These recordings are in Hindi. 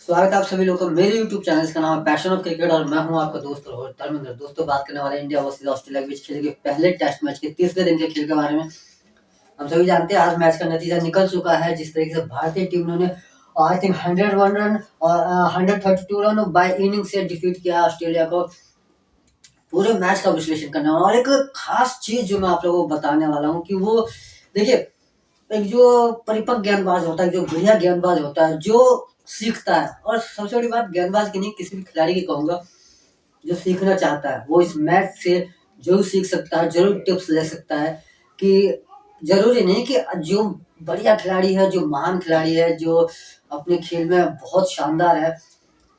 स्वागत है आप सभी लोगों का मेरे YouTube चैनल का नाम है पैशन ऑफ क्रिकेट और मैं हूं आपका दोस्त और धर्मेंद्र। दोस्तों बात करने वाले इंडिया वर्सेस ऑस्ट्रेलिया के बीच खेले गए पहले टेस्ट मैच के तीसरे दिन के खेल के बारे में। हम सभी जानते हैं आज मैच का नतीजा निकल चुका है। जिस तरीके से भारतीय टीम ने आई थिंक 101 रन और 132 रन बाय इनिंग से डिफीट किया ऑस्ट्रेलिया को। पूरे मैच का विश्लेषण करने वाला और एक खास चीज जो मैं आप लोगों को बताने वाला हूँ कि वो देखिए, एक जो परिपक्व गेंदबाज होता है, जो बढ़िया गेंदबाज होता है, जो सीखता है, और सबसे बड़ी बात गेंदबाज की नहीं किसी भी खिलाड़ी की कहूंगा, जो सीखना चाहता है वो इस मैच से जरूर सीख सकता है, जरूर टिप्स ले सकता है। कि जरूरी नहीं कि जो बढ़िया खिलाड़ी है, जो महान खिलाड़ी है, जो अपने खेल में बहुत शानदार है,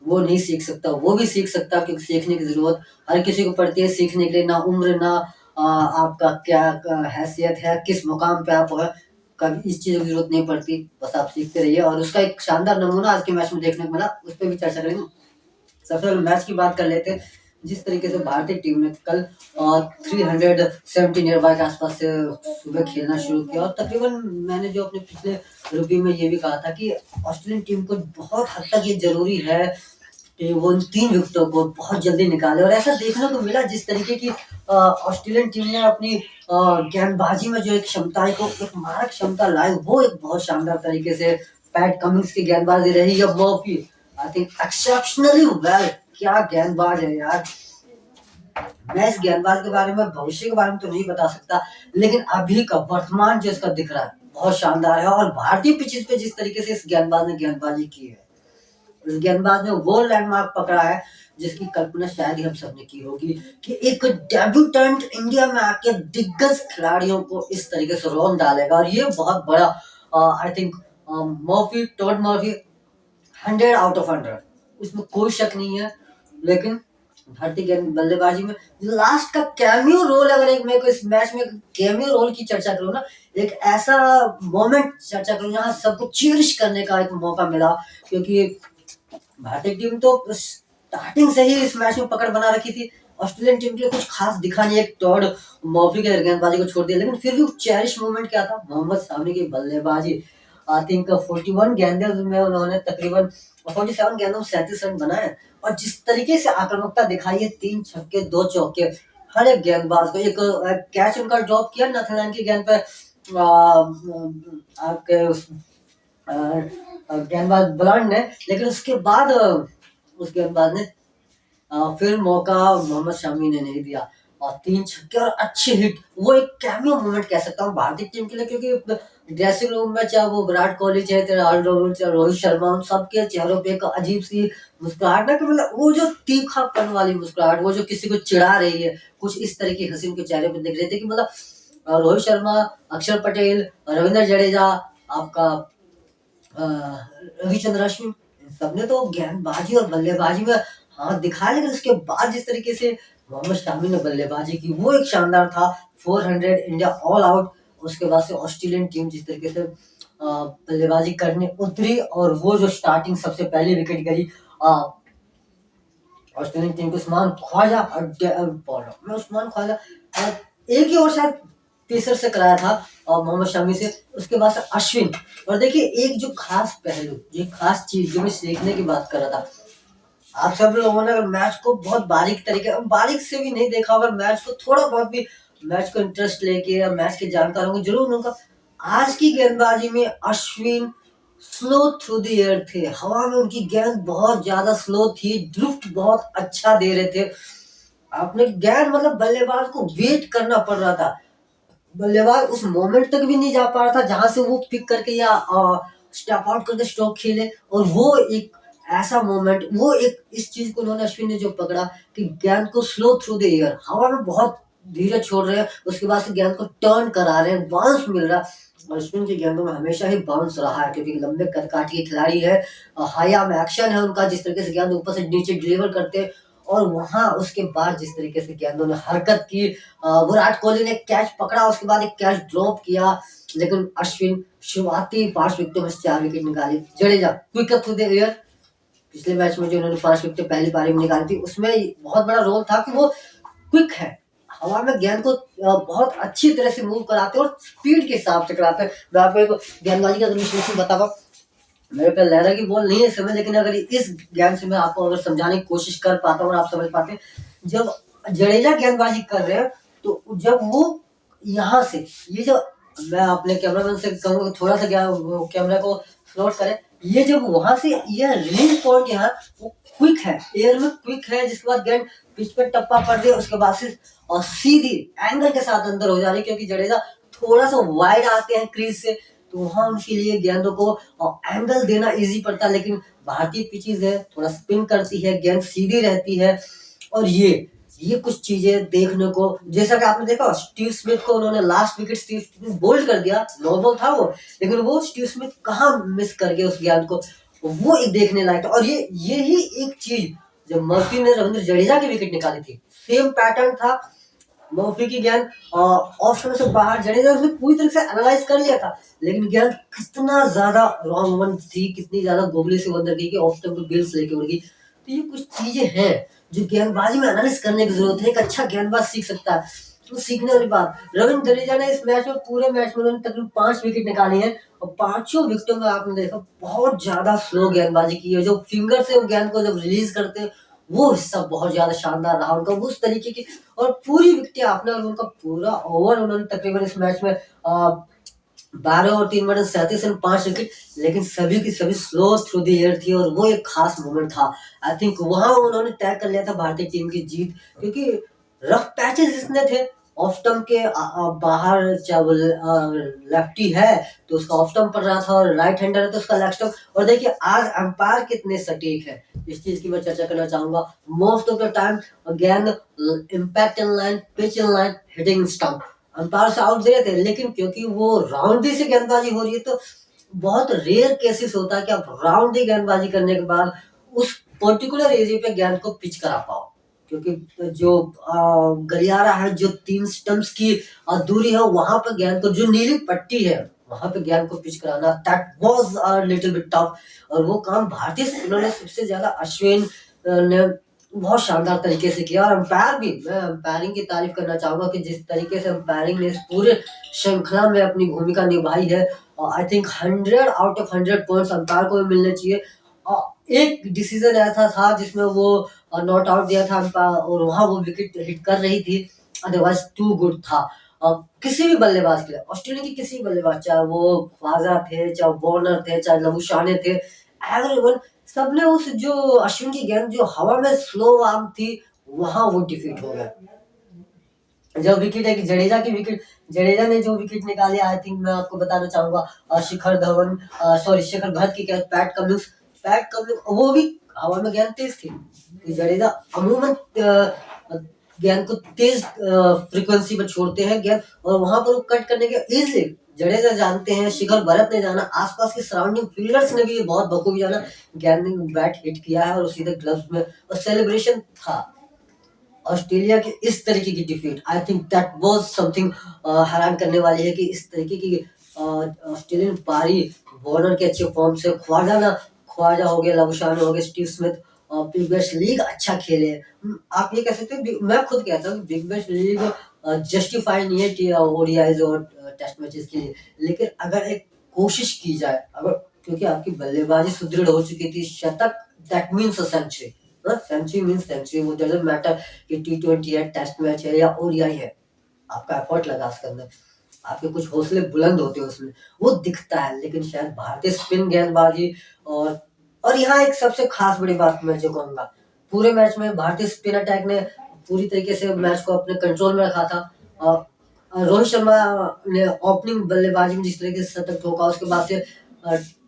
वो नहीं सीख सकता। वो भी सीख सकता है क्योंकि सीखने की जरूरत हर किसी को पड़ती है सीखने के लिए। ना उम्र, ना आपका क्या हैसियत है, किस मुकाम पे आप है, कभी इस चीजों की जरूरत नहीं पड़ती। बस आप सीखते रहिए और उसका एक शानदार नमूना आज के मैच में देखने को मिला, उस पर भी चर्चा करेंगे। सबसे पहले मैच की बात कर लेते हैं। जिस तरीके से भारतीय टीम ने कल 370 नियर बाय के आसपास से सुबह खेलना शुरू किया, और तकरीबन मैंने जो अपने पिछले रिव्यू में ये भी कहा था कि ऑस्ट्रेलियन टीम को बहुत हद तक ये जरूरी है कि वो इन 3 विकेटों को बहुत जल्दी निकाले। और ऐसा देखने को मिला जिस तरीके की ऑस्ट्रेलियन टीम ने अपनी गेंदबाजी में जो एक क्षमता है, एक मारक क्षमता लाई, वो एक बहुत शानदार तरीके से पैट कमिंस की गेंदबाजी रही। या Murphy I think exceptionally well, क्या गेंदबाज है यार। मैं इस गेंदबाज के बारे में, भविष्य के बारे में तो नहीं बता सकता, लेकिन अभी का वर्तमान जो इसका दिख रहा है बहुत शानदार है। और भारतीय पिचेस पे जिस तरीके से इस गेंदबाज ने गेंदबाजी की है, इस गेंदबाज ने वो लैंडमार्क पकड़ा है जिसकी कल्पना शायद ही हम सबने की होगी कि एक डेब्यूटेंट इंडिया में आके दिग्गज खिलाड़ियों को इस तरीके से रौंद डालेगा। और ये बहुत बड़ा I think Murphy, Todd Murphy 100 out of 100, इसमें कोई शक नहीं है। लेकिन भारतीय गेंद बल्लेबाजी में लास्ट का कैमियो रोल, अगर एक मैं को इस मैच में कैमियो रोल की चर्चा करूँ ना, एक ऐसा मोमेंट चर्चा करूँ जहाँ सबको चीरिश करने का एक मौका मिला। क्योंकि भारतीय टीम तो स्टार्टिंग से ही इस मैच में पकड़ बना रखी थी। ऑस्ट्रेलियन टीम के लिए कुछ खास दिखा नहीं, एक टॉड मर्फी के गेंदबाजी को छोड़ दिया, लेकिन फिर भी चेरिश मोमेंट क्या था, मोहम्मद शामी की बल्लेबाजी। आई थिंक 41 गेंदे में उन्होंने तकरीबन 47 गेंदों में 37 रन बनाए। और जिस तरीके से आक्रामकता दिखाई है, 3 छक्के 2 चौके, हर एक गेंदबाज को एक कैच उनका ड्रॉप किया नाथनलाइन की गेंद पे आपके उस गेंदबाज ब्लांड ने, लेकिन उसके बाद उस गेंदबाज ने फिर मौका मोहम्मद शमी ने नहीं दिया। और 3 छक्के और अच्छी हिट, वो एक कैमियो मोमेंट कह सकता हूँ भारतीय टीम के लिए। क्योंकि ड्रेसिंग रूम में चाहे वो विराट कोहली, चाहे राहुल, चाहे रोहित शर्मा, उन सबके चेहरों पे एक अजीब सी मुस्कुराहट ना, कि मतलब वो जो तीखापन वाली मुस्कुराहट, वो जो किसी को चिढ़ा रही है, कुछ इस तरह की हंसी उनके चेहरे पे दिख रही थी। कि मतलब रोहित शर्मा, अक्षर पटेल, रविंद्र जडेजा, आपका रविचंद्र अश्विन, सबने तो गेंदबाजी और बल्लेबाजी में हाथ दिखाया, लेकिन उसके बाद जिस तरीके से मोहम्मद शामी ने बल्लेबाजी की, वो एक शानदार था। 400 इंडिया ऑल आउट। उसके बाद से ऑस्ट्रेलियन टीम जिस तरीके से बल्लेबाजी करने उतरी, और वो जो स्टार्टिंग सबसे पहली विकेट गिरी ऑस्ट्रेलियन टीम को, उस्मान ख्वाजा और उस्मान ख्वाजा एक ही और शायद पेसर से कराया था और मोहम्मद शमी से, उसके बाद से अश्विन। और देखिए एक जो खास पहलू, जो खास चीज जो मैं सीखने की बात कर रहा था, आप सब लोगों ने अगर मैच को बहुत बारीक से भी नहीं देखा, अगर मैच को थोड़ा बहुत भी मैच को इंटरेस्ट लेके या मैच के जानकार होंगे, जरूर उनका आज की गेंदबाजी में Ashwin slow through the air थे। हवा में उनकी गेंद बहुत ज्यादा स्लो थी, ड्रिफ्ट बहुत अच्छा दे रहे थे। आपने गेंद मतलब बल्लेबाज को वेट करना पड़ रहा था, बल्लेबाज उस मोमेंट तक भी नहीं जा पा रहा था जहां से वो पिक करके या स्टेप आउट करके स्ट्रोक खेले। और वो एक ऐसा मोमेंट, वो एक इस चीज को उन्होंने, अश्विन ने जो पकड़ा कि गेंद को स्लो थ्रू द एयर, हवा में बहुत धीरे छोड़ रहे हैं, उसके बाद से गेंद को टर्न करा रहे हैं, बाउंस मिल रहा है। और अश्विन की गेंदों में हमेशा ही बाउंस रहा है, क्योंकि लंबे कदकाठी के खिलाड़ी है, हाई आर्म एक्शन है उनका, जिस तरीके से गेंद ऊपर से नीचे डिलीवर करते हैं। और वहां उसके बाद जिस तरीके से गेंदों ने हरकत की, विराट कोहली ने कैच पकड़ा, उसके बाद एक कैच ड्रॉप किया, लेकिन अश्विन शुरुआती 5 विकेटों में 4 विकेट निकाली। Jadeja quick through the air, पिछले मैच में जो उन्होंने 5 विकेट पहली पारी में निकाली थी, उसमें बहुत बड़ा रोल था कि वो क्विक है, हवा में गेंद को बहुत अच्छी तरह से मूव कराते हैं और स्पीड के हिसाब से कराते हैं। मैं आपको एक गेंदबाजी का विश्लेषण बताऊंगा। मेरे पे लहरा की बॉल नहीं है इस समय, लेकिन अगर इस गेंद से मैं आपको अगर समझाने की कोशिश कर पाता हूँ और आप समझ पाते हैं, जब जडेजा गेंदबाजी कर रहे हैं तो जब वो यहाँ से ये जो, मैं अपने कैमरामैन से कहूँगा थोड़ा सा कैमरा को फ्लोट करें, ये जब वहां से ये रिलीज पॉइंट यहाँ वो क्विक है, एयर में क्विक है, जिसके बाद गेंद पिच पे टप्पा पड़ गया, उसके बाद से और सीधी एंगल के साथ अंदर हो जा रही, क्योंकि जडेजा थोड़ा सा वाइड आते हैं क्रीज से, तो वहां उनके लिए गेंदों को एंगल देना इजी पड़ता है। लेकिन भारतीय पिचेस है, थोड़ा स्पिन करती है, गेंद सीधी रहती है, और ये कुछ चीजें देखने को, जैसा कि आपने देखा स्टीव स्मिथ को उन्होंने last wicket Steve Smith bowled कर दिया, नो बॉल था वो, लेकिन वो स्टीव स्मिथ कहाँ मिस कर गए उस गेंद को, वो एक देखने लायक था। और ये ही एक चीज जब मर्फी ने रविंद्र जडेजा की विकेट निकाली थी, सेम पैटर्न था, मर्फी की गेंद ऑफ स्टंप से बाहर, जडेजा उसने पूरी तरह से एनालाइज कर लिया था, लेकिन गेंद कितना ज्यादा रॉन्ग वन थी, कितनी ज्यादा गोगली से अंदर गई कि ऑफ स्टंप को बिल्स लेके उड़ गई। तो ये कुछ चीजें हैं जो गेंदबाजी में एनालिस करने की जरूरत है, एक अच्छा गेंदबाज सीख सकता है, तो सीखने वाली बात। रविंद्र जडेजा ने इस मैच में, पूरे मैच में उन्होंने तकरीबन 5 विकेट निकाली है, और 5 विकेटों में आपने देखा बहुत ज्यादा स्लो गेंदबाजी की है, जो फिंगर से वो गेंद को जब रिलीज करते हैं वो हिस्सा बहुत ज्यादा शानदार रहा उनका, उस तरीके की, और पूरी विकेटें आपने, और उनका पूरा ओवर उन्होंने तकरीबन इस मैच में 12 और 3 मिनट 37 रन 5 विकेट, लेकिन सभी की सभी स्लो थ्रू द एयर थी, और वो एक खास मोमेंट था। आई थिंक वहां उन्होंने तय कर लिया था भारतीय टीम की जीत, क्योंकि रफ पैचेस जितने थे ऑफ स्टंप के बाहर, चाहे वो लेफ्टी है तो उसका ऑफ स्टंप पड़ रहा था, और राइट हैंडर है तो उसका लेग स्टंप। और देखिए आज अंपायर कितने सटीक है, इस चीज की मैं चर्चा करना चाहूंगा। Most of the time again impact in line, pitch in line, hitting stump, umpire से आउट दे रहे थे, लेकिन क्योंकि वो राउंडी से गेंदबाजी हो रही है, तो बहुत रेयर केसेस होता है कि आप राउंडी गेंदबाजी करने के बाद उस पर्टिकुलर एरिया पे गेंद को पिच करा पाओ, क्योंकि जो गलियारा है, जो 3 स्टंप्स की दूरी है, वहां पे गेंद को, जो नीली पट्टी है वहां पे गेंद को पिच कराना, that was a little bit tough, और वो काम भारतीय स्पिनर ने सबसे ज्यादा अश्विन ने बहुत शानदार तरीके से किया। और अंपायर भी, मैं अंपायरिंग की तारीफ करना चाहूंगा कि जिस तरीके से अंपायरिंग ने इस पूरे श्रृंखला में अपनी भूमिका निभाई है, I think 100 out of 100 points umpire को भी मिलने चाहिए। एक डिसीजन ऐसा था जिसमें वो नॉट आउट दिया था अंपायर, और वहां वो विकेट हिट कर रही थी, अदरवाइज टू गुड था। किसी भी बल्लेबाज के लिए, ऑस्ट्रेलिया की किसी बल्लेबाज, चाहे वो ख्वाजा थे, चाहे वार्नर थे, चाहे लबुशाने थे, एवरीवन, सबने उस जो अश्विन की गेंद जो हवा में स्लो आर्म थी, वहां वो डिफीट हो गया। जब विकेट है कि जडेजा की विकेट, जडेजा ने जो विकेट निकाली, आई थिंक मैं आपको बताना चाहूंगा शिखर धवन, सॉरी शिखर भट्ट की गेंद, पैट कमिंस वो भी हवा में गेंद तेज थी, कि जडेजा अमूमन गेंद को तेज फ्रीक्वेंसी पर छोड़ते हैं गेंद, और वहां पर वो कट करने के इजीली जडेजा जानते हैं, शिखर भरत ने जाना, आसपास के सराउंडिंग फील्डर्स ने भी ये बहुत बखूबी जाना, गेंद ने बैट हिट किया है और सीधे ग्लव्स में, और सेलिब्रेशन था। ऑस्ट्रेलिया की इस तरीके की defeat, I think that was something हैरान करने वाली है, कि इस तरीके की ऑस्ट्रेलियन पारी, वार्नर के अच्छे फॉर्म से, ख्वाजा हो गया, लबुशान हो गया, Steve Smith, big bash league अच्छा खेले। आप ये कह सकते हैं, मैं खुद कहता हूँ बिग बैश लीग जस्टिफाई नहीं है ओडीआईज और टेस्ट मैचेस के लिए, लेकिन अगर एक कोशिश की जाए, अगर, क्योंकि आपकी बल्लेबाजी सुदृढ़ हो चुकी थी, शतक that means a century, century means century, वो डजंट मैटर कि टी20 है, टेस्ट मैच है या ओडीआई है, आपका एफर्ट लगा उसके अंदर, आपके कुछ हौसले बुलंद होते हैं उसमें, वो दिखता है। लेकिन शायद भारतीय स्पिन गेंदबाजी, और यहाँ एक सबसे खास बड़ी बात मैं जो कहूंगा, पूरे मैच में भारतीय स्पिन अटैक ने पूरी तरीके से मैच को अपने कंट्रोल में रखा था। रोहित शर्मा ने ओपनिंग बल्लेबाजी में जिस तरीके से शतक ठोका, उसके बाद से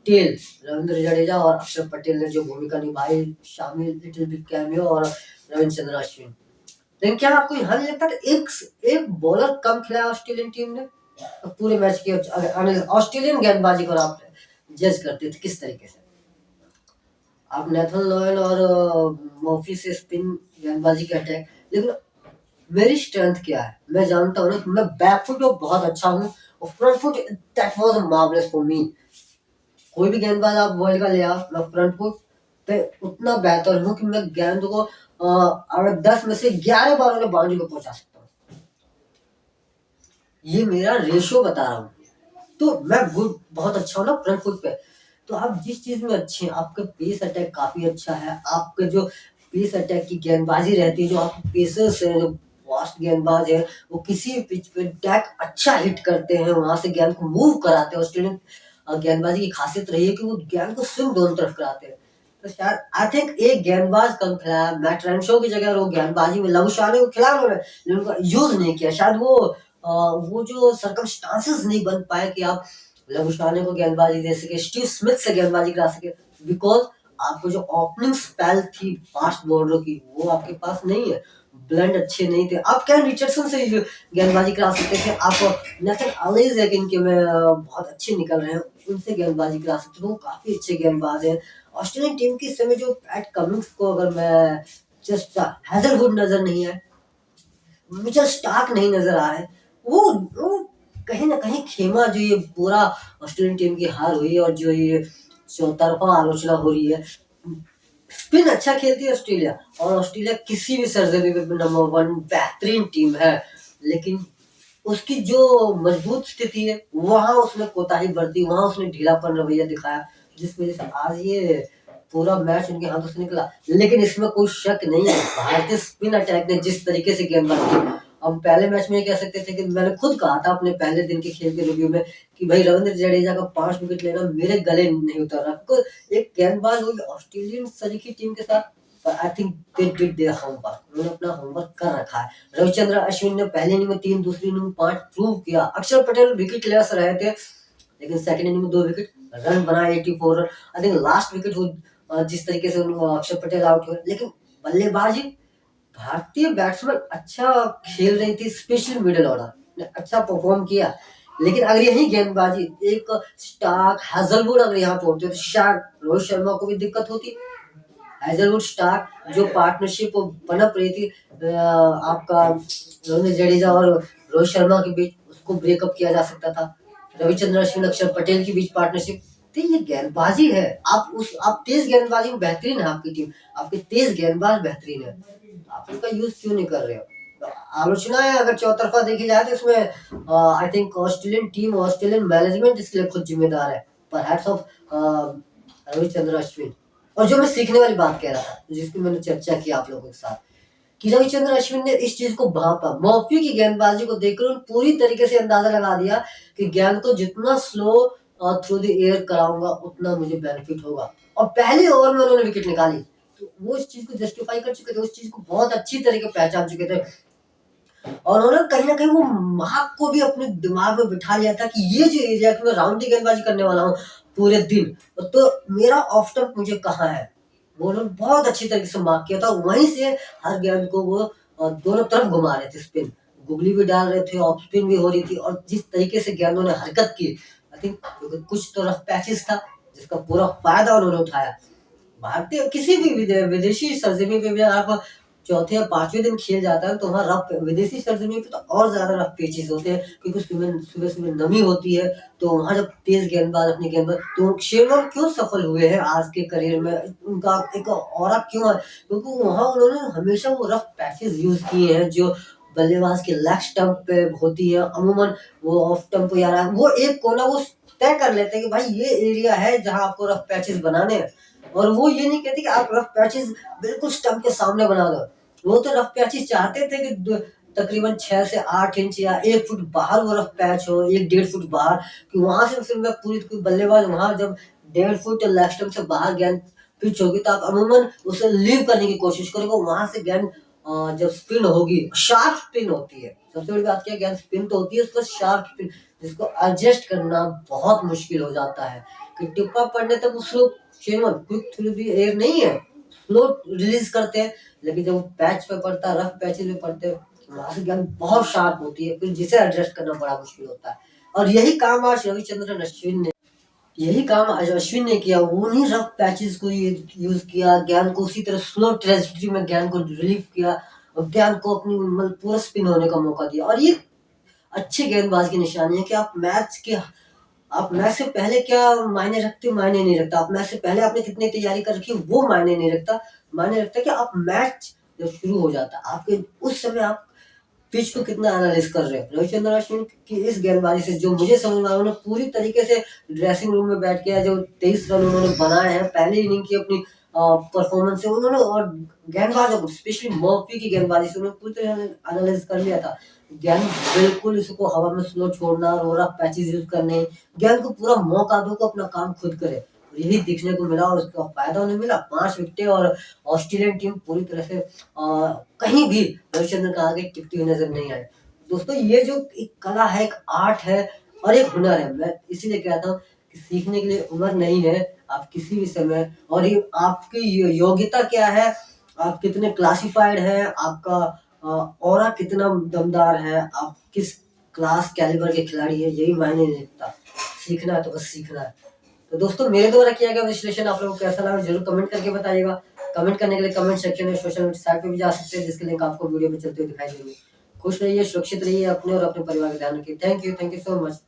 टेल रविंद्र जडेजा और अक्षर पटेल ने जो भूमिका निभाई, शामिल लिटिल बिग कैमियो और रविचंद्रन अश्विन। लेकिन क्या आपको यहाँ नहीं लगता कि एक बॉलर कम खिलाया ऑस्ट्रेलियन टीम ने पूरे मैच की? ऑस्ट्रेलियन गेंदबाजी को आप जज करते थे किस तरीके से? आप नेथन लॉयन और मॉफी से स्पिन गेंदबाजी के अटैक, लेकिन मेरी स्ट्रेंथ क्या है मैं जानता हूँ ना, मैं बैकफुट में बहुत अच्छा हूँ, और front foot that was marvellous for me. कोई भी गेंदबाज आप वर्ल्ड का ले आओ, मैं फ्रंट फुट पे उतना बेहतर हूँ कि मैं गेंद को अगर 10 में से 11 बार उन्हें बाउंड्री को पहुंचा सकता हूँ। ये मेरा रेशो बता रहा हूँ, तो मैं गुड बहुत अच्छा हूँ ना फ्रंट फुट पे। तो आप जिस चीज में अच्छे हैं, आपका पेस अटैक काफी अच्छा है, आपका जो पेस अटैक की गेंदबाजी रहती है, जो आपके पेसर्स है, जो फास्ट गेंदबाज है, वो किसी भी पिच पे टैग अच्छा हिट करते हैं, वहां से गेंद को मूव कराते हैं। ऑस्ट्रेलियन गेंदबाजी की खासियत रही है कि वो गेंद को स्विंग दोनों तरफ कराते हैं। तो शायद आई थिंक एक गेंदबाज कम खिलाया, मैट रेनशो की जगह वो गेंदबाजी में लबुशाने को खिला उन्होंने, लेकिन उनका यूज नहीं किया। शायद वो जो सर्कमस्टांसेस नहीं बन पाए कि आप लबुशाने को गेंदबाजी दे सके, स्टीव स्मिथ से गेंदबाजी करा सके, बिकॉज आपको जो ओपनिंग स्पेल थी फास्ट बॉलरों की वो आपके पास नहीं है। ब्लंड अच्छे नहीं थे, आप कैन रिचर्डसन से गेंदबाजी करा सकते थे, आप नेथन एलिस है इनके में बहुत अच्छे निकल रहे हैं, उनसे गेंदबाजी करा सकते थे, वो काफी अच्छे गेंदबाज हैं। ऑस्ट्रेलियन टीम की इस समय जो पैट कमिंग्स को अगर मैं जस्ट हैजलवुड नजर नहीं है, मिचेल स्टार्क नहीं नजर आ रहे, वो कहीं ना कहीं खेमा जो ये पूरा ऑस्ट्रेलियन टीम की हार हुई है और जो ये चौतरफा आलोचना हो रही है। स्पिन अच्छा खेलती है ऑस्ट्रेलिया, और ऑस्ट्रेलिया किसी भी सरजमी पे नंबर 1 बेहतरीन टीम है, लेकिन उसकी जो मजबूत स्थिति है वहां उसने कोताही बरती, वहां उसने ढीलापन रवैया दिखाया, जिस वजह से आज ये पूरा मैच उनके हाथों से निकला। लेकिन इसमें कोई शक नहीं है, भारतीय स्पिन अटैक ने जिस तरीके से गेंदबाजी की, हम पहले मैच में कह सकते थे कि मैंने खुद कहा था अपने पहले दिन के खेल के रिव्यू में कि भाई रविंद्र जडेजा का 5 विकेट लेना मेरे गले नहीं उतर रहा, तो एक गेंदबाज हुई ऑस्ट्रेलियन सरीखी टीम के साथ, पर I think they did their homework, उन्होंने अपना होमवर्क कर रखा है। रविचंद्र अश्विन ने पहली इनिंग में 3, दूसरी इनिंग में 5 प्रूव किया। अक्षर पटेल विकेट लेस रहे थे, लेकिन सेकंड इनिंग में 2 विकेट, रन बनाए 84 run. I think last wicket जिस तरीके से अक्षर पटेल आउट हुए, लेकिन बल्लेबाजी भारतीय बैट्समैन अच्छा खेल रही थी, स्पेशली मिडिल ऑर्डर ने अच्छा परफॉर्म किया। लेकिन अगर यही गेंदबाजी एक स्टार्क हैजलवुड अगर यहाँ पे होते तो शायद रोहित शर्मा को भी दिक्कत होती। हैजलवुड स्टार्क जो पार्टनरशिप पनप रही थी आपका रविंद्र जडेजा और रोहित शर्मा के बीच, उसको ब्रेकअप किया जा सकता था। रविचंद्र अश्विन अक्षर पटेल के बीच पार्टनरशिप, तो ये गेंदबाजी है, आप तेज गेंदबाजी में बेहतरीन है, आपकी टीम, आपके तेज गेंदबाज बेहतरीन है, आप उनका यूज क्यों नहीं कर रहे हो? तो आलोचना है अगर चौतरफा देखी जाए तो इसमें I think Australian team, Australian management इसके लिए खुद जिम्मेदार है, पर हैट्स ऑफ रविचंद्र अश्विन। और जो मैं सीखने वाली बात कह रहा था, जिसकी मैंने चर्चा की आप लोगों के साथ, कि रविचंद्र अश्विन ने इस चीज को भापा, मॉर्फी की गेंदबाजी को देखकर उन्होंने पूरी तरीके से अंदाजा लगा दिया कि गेंद को जितना स्लो थ्रू द एयर कराऊंगा उतना मुझे बेनिफिट होगा, और पहले ओवर में उन्होंने विकेट निकाली। तो वो इस चीज को जस्टिफाई कर चुके थे, उस चीज को बहुत अच्छी तरीके पहचान चुके थे, और उन्होंने कहीं ना कहीं वो मार्क को भी अपने दिमाग में बिठा लिया था कि ये जो एरिया कि मैं राउंड गेंदबाजी करने वाला हूँ पूरे दिन, तो मेरा ऑफ स्टंप मुझे कहाँ है, वो उन्होंने बहुत अच्छी तरीके से मार्क किया था। वहीं से हर गेंद को वो दोनों तरफ घुमा रहे थे, स्पिन गुगली भी डाल रहे थे, ऑफ स्पिन भी हो रही थी, और जिस तरीके से गेंदों ने हरकत की, आई थिंक कुछ तो रफ पैचेस था जिसका पूरा फायदा उन्होंने उठाया। भारतीय किसी भी विदेशी सरजमी पे भी आप चौथे या 5वें दिन खेल जाता है तो वहाँ रफ, विदेशी सरजमी पे तो और ज्यादा रफ पेचेस होते हैं, क्योंकि सुबह सुबह नमी होती है, तो वहाँ जब तेज गेंदबाज अपनी गेंदबाज, तो शेरवन क्यों सफल हुए हैं आज के करियर में, उनका एक और क्यों है, क्योंकि वहाँ उन्होंने हमेशा वो रफ पैचेस यूज किए हैं जो बल्लेबाज के लेग स्टंप पे होती है। अमूमन वो ऑफ स्टंप यार वो एक कोना वो तय कर लेते हैं कि भाई ये एरिया है जहाँ आपको रफ पैचेस बनाने हैं, और वो ये नहीं कहते कि आप रफ पैचेस बिल्कुल स्टंप के सामने बना दो, वो तो रफ पैचेस चाहते थे कि तकरीबन 6 से 8 इंच या 1 फुट बाहर वो रफ पैच हो, 1-1.5 फुट बाहर, कि वहां से फिर मैं पूरी बल्लेबाज वहां जब 1.5 फुट लेग स्टंप से बाहर गेंद पिच होगी तो आप अमूमन उसे लीव करने की कोशिश करोगे, वहां से गेंद जब स्पिन होगी, शार्प स्पिन होती है, सबसे बड़ी बात क्या, गेंद स्पिन तो होती है, उसका शार्प स्पिन जिसको एडजस्ट करना बहुत मुश्किल हो जाता है, कि टिप्पा पड़ने तक वो स्लो शेरवन क्विक थ्रू दी एयर नहीं है, स्लो रिलीज करते हैं, लेकिन जब पैच पे पड़ता है, रफ पैचेस पे पड़ते हैं, वहां से गेंद बहुत शार्प होती है, फिर जिसे एडजस्ट करना बड़ा मुश्किल होता है। और यही काम आज रविचंद्रन अश्विन ने, यही काम आज अश्विन ने किया, उन्हीं रफ पैचेस को यूज किया, गेंद को उसी तरह स्लो ट्रेजेक्टरी में गेंद को रिलीव किया, और गेंद को अपनी मतलब पूरा स्पिन होने का मौका दिया, और ये अच्छे गेंदबाज की निशानी है कि आप मैच से पहले क्या मायने रखते, मायने नहीं रखता, आप मैच से पहले आपने कितनी तैयारी कर रखी वो मायने नहीं रखता, मायने रखता है कि आप मैच जब शुरू हो जाता है आपके उस समय आप पिच को कितना एनालाइज कर रहे हैं। रविचंद्रन अश्विन की इस गेंदबाजी से जो मुझे समझ में आया, उन्होंने पूरी तरीके से ड्रेसिंग रूम में बैठ के जो 23 रन उन्होंने बनाए हैं पहली इनिंग की अपनी परफॉर्मेंस से उन्होंने, और गेंदबाजों को स्पेशली मर्फी की गेंदबाजी से उन्होंने पूरी तरह एनालाइज कर लिया था। गेंद बिल्कुल इसको हवा में स्लो छोड़ना, रोरा पैचेस यूज करने, गेंद को पूरा मौका दो को अपना काम खुद करे, यही दिखने को मिला और उसका फायदा उन्हें मिला। 5 विकेटें और ऑस्ट्रेलियन टीम पूरी तरह से कहीं भी रविचंद्रन का आगे टिकती हुई नजर नहीं आई। दोस्तों ये जो एक कला है, एक आर्ट है और एक हुनर है, मैं इसीलिए कहता हूँ कि सीखने के लिए उम्र नहीं है। आप किसी भी समय, और ये आपकी योग्यता क्या है, आप कितने क्लासिफाइड है, आपका ऑरा कितना दमदार है, आप किस क्लास कैलिबर के खिलाड़ी है, यही मायने नहीं रखता। सीखना है तो बस सीखना है। तो दोस्तों मेरे द्वारा किया गया विश्लेषण आप लोगों को कैसा लगा जरूर कमेंट करके बताइएगा। कमेंट करने के लिए कमेंट सेक्शन में सोशल मीडिया साइट पे भी जा सकते हैं, जिसके लिंक आपको वीडियो में चलते हुए दिखाई देंगे। खुश रहिए, सुरक्षित रहिए, अपने और अपने परिवार का ध्यान रखिए। Thank you so much.